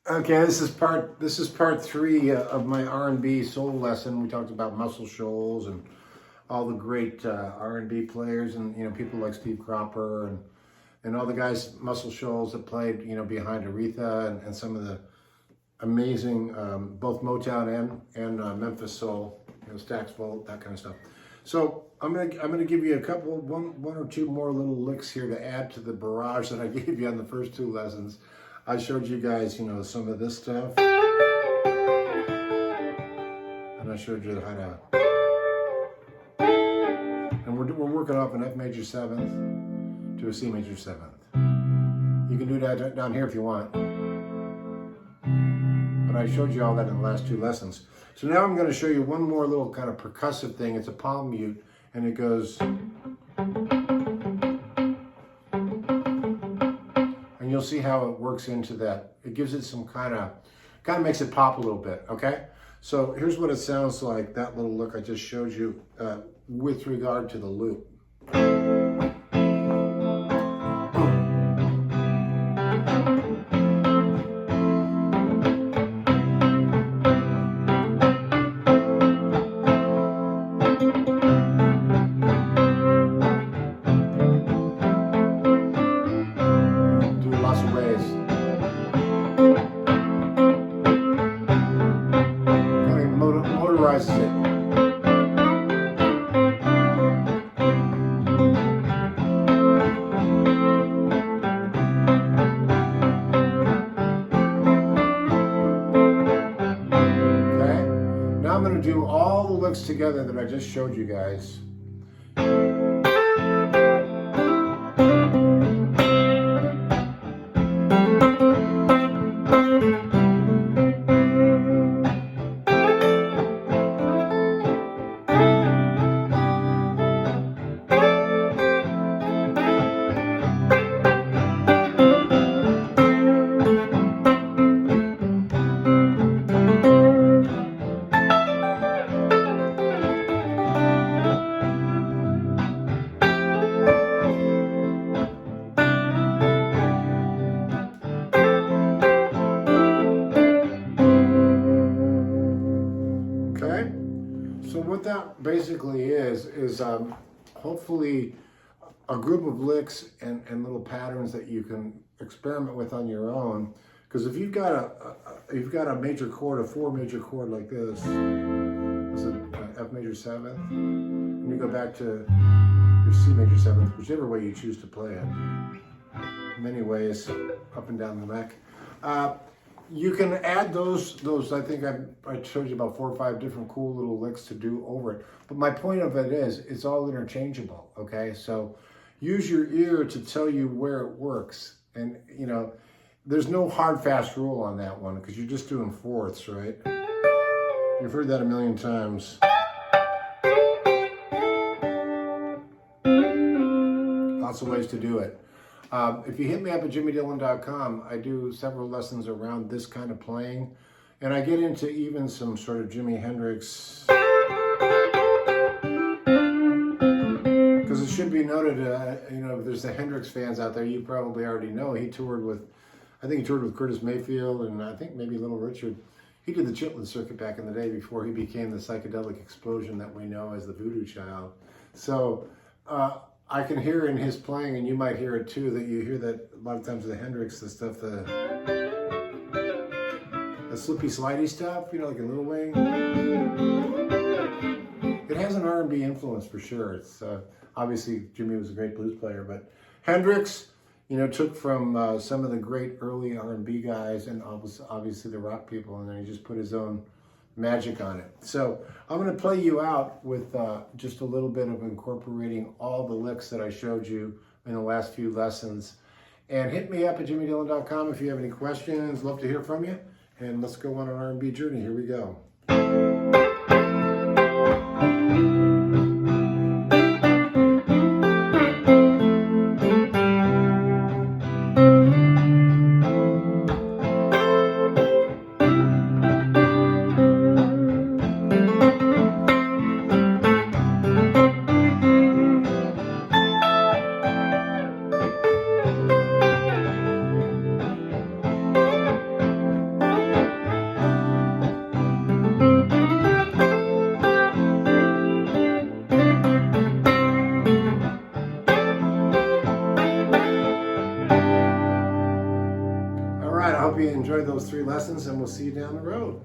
Okay, this is part three of my R&B soul lesson. We talked about Muscle Shoals and all the great R&B players, and people like Steve Cropper and all the guys Muscle Shoals that played behind Aretha and some of the amazing both Motown and Memphis soul, Stax Volt, that kind of stuff. So I'm gonna give you one or two more little licks here to add to the barrage that I gave you on the first two lessons. I showed you guys, some of this stuff, and I showed you how to. And we're working off an F major seventh to a C major seventh. You can do that down here if you want, but I showed you all that in the last two lessons. So now I'm going to show you one more little kind of percussive thing. It's a palm mute, and it goes. And you'll see how it works into that. It gives it some kind of makes it pop a little bit, okay? So here's what it sounds like, that little look I just showed you with regard to the loop. Motorizes it. Okay, now I'm going to do all the licks together that I just showed you guys. So what that basically is hopefully a group of licks and little patterns that you can experiment with on your own. Because if you've got a major chord, a 4 major chord like this is an F major seventh, and you go back to your C major seventh, whichever way you choose to play it. Many ways, up and down the neck. You can add those. I think I showed you about 4 or 5 different cool little licks to do over it. But my point of it is, it's all interchangeable. Okay, so use your ear to tell you where it works, and there's no hard fast rule on that one because you're just doing fourths, right? You've heard that a million times. Lots of ways to do it. If you hit me up at jimmydillon.com, I do several lessons around this kind of playing, and I get into even some sort of Jimi Hendrix. Because it should be noted, if there's the Hendrix fans out there, you probably already know he toured with, I think he toured with Curtis Mayfield, and I think maybe Little Richard. He did the Chitlin circuit back in the day before he became the psychedelic explosion that we know as the Voodoo Child. So I can hear in his playing, and you might hear it too, that you hear that a lot of times the Hendrix, the stuff, the slippy slidey stuff, like in Little Wing. It has an R&B influence for sure. It's obviously Jimmy was a great blues player, but Hendrix, took from some of the great early R&B guys and obviously the rock people, and then he just put his own magic on it. So I'm going to play you out with just a little bit of incorporating all the licks that I showed you in the last few lessons. And hit me up at jimmydillon.com if you have any questions. Love to hear from you. And let's go on an R&B journey. Here we go. right, I hope you enjoyed those 3 lessons, and we'll see you down the road.